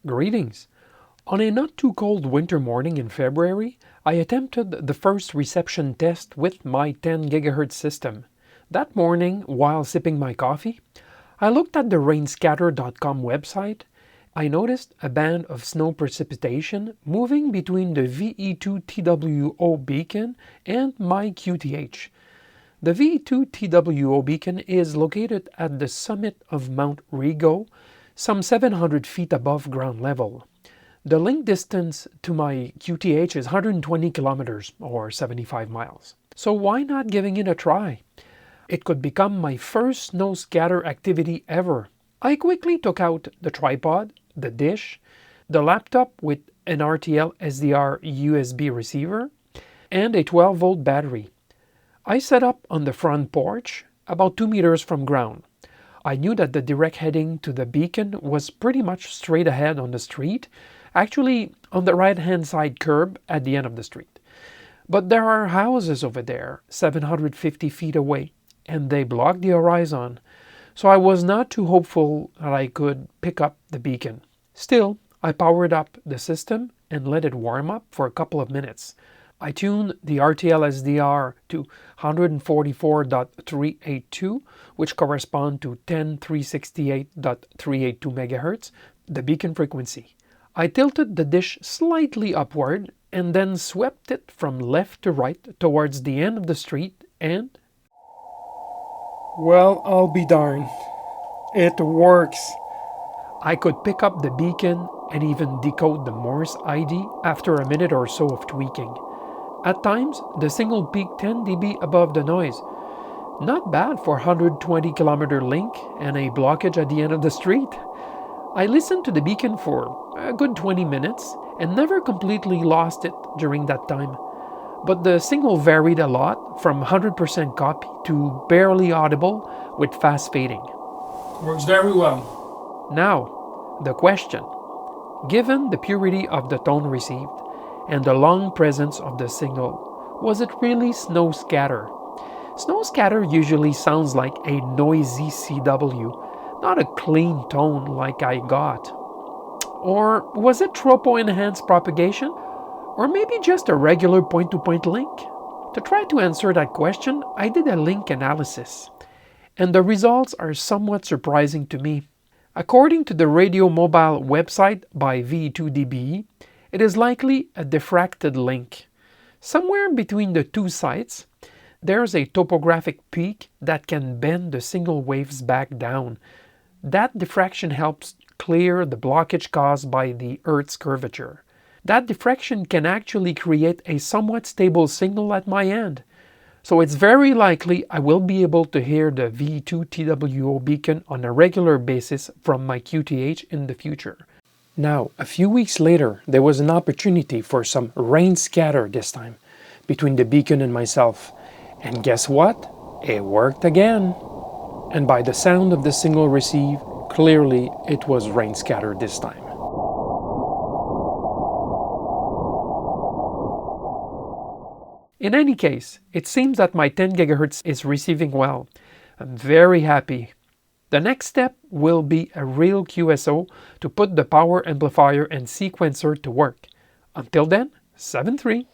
Greetings. On a not too cold winter morning in February, I attempted the first reception test with my 10 GHz system. That morning, while sipping my coffee, I looked at the rainscatter.com website. I noticed a band of snow precipitation moving between the VE2 TWO beacon and my QTH. The VE2 TWO beacon is located at the summit of Mount Rego, some 700 feet above ground level. The link distance to my QTH is 120 kilometers or 75 miles. So why not giving it a try? It could become my first snow scatter activity ever. I quickly took out the tripod, the dish, the laptop with an RTL SDR USB receiver, and a 12-volt battery. I set up on the front porch, about 2 meters from ground. I knew that the direct heading to the beacon was pretty much straight ahead on the street, actually on the right-hand side curb at the end of the street. But there are houses over there, 750 feet away, and they block the horizon, so I was not too hopeful that I could pick up the beacon. Still, I powered up the system and let it warm up for a couple of minutes. I tuned the RTL SDR to 144.382, which correspond to 10368.382 MHz, the beacon frequency. I tilted the dish slightly upward and then swept it from left to right towards the end of the street and... well, I'll be darned. It works. I could pick up the beacon and even decode the Morse ID after a minute or so of tweaking. At times, the signal peaked 10 dB above the noise. Not bad for a 120 kilometer link and a blockage at the end of the street. I listened to the beacon for a good 20 minutes and never completely lost it during that time. But the signal varied a lot from 100% copy to barely audible with fast fading. Works very well. Now, the question. Given the purity of the tone received and the long presence of the signal, was it really snow scatter? Snow scatter usually sounds like a noisy CW, not a clean tone like I got. Or was it tropo-enhanced propagation? Or maybe just a regular point-to-point link? To try to answer that question, I did a link analysis, and the results are somewhat surprising to me. According to the Radio Mobile website by VE2DBE, it is likely a diffracted link. Somewhere between the two sites, there's a topographic peak that can bend the signal waves back down. That diffraction helps clear the blockage caused by the Earth's curvature. That diffraction can actually create a somewhat stable signal at my end. So it's very likely I will be able to hear the VE2 TWO beacon on a regular basis from my QTH in the future. Now, a few weeks later, there was an opportunity for some rain scatter this time, between the beacon and myself. And guess what? It worked again. And by the sound of the signal received, clearly it was rain scatter this time. In any case, it seems that my 10 GHz is receiving well. I'm very happy. The next step will be a real QSO to put the power amplifier and sequencer to work. Until then, 7-3.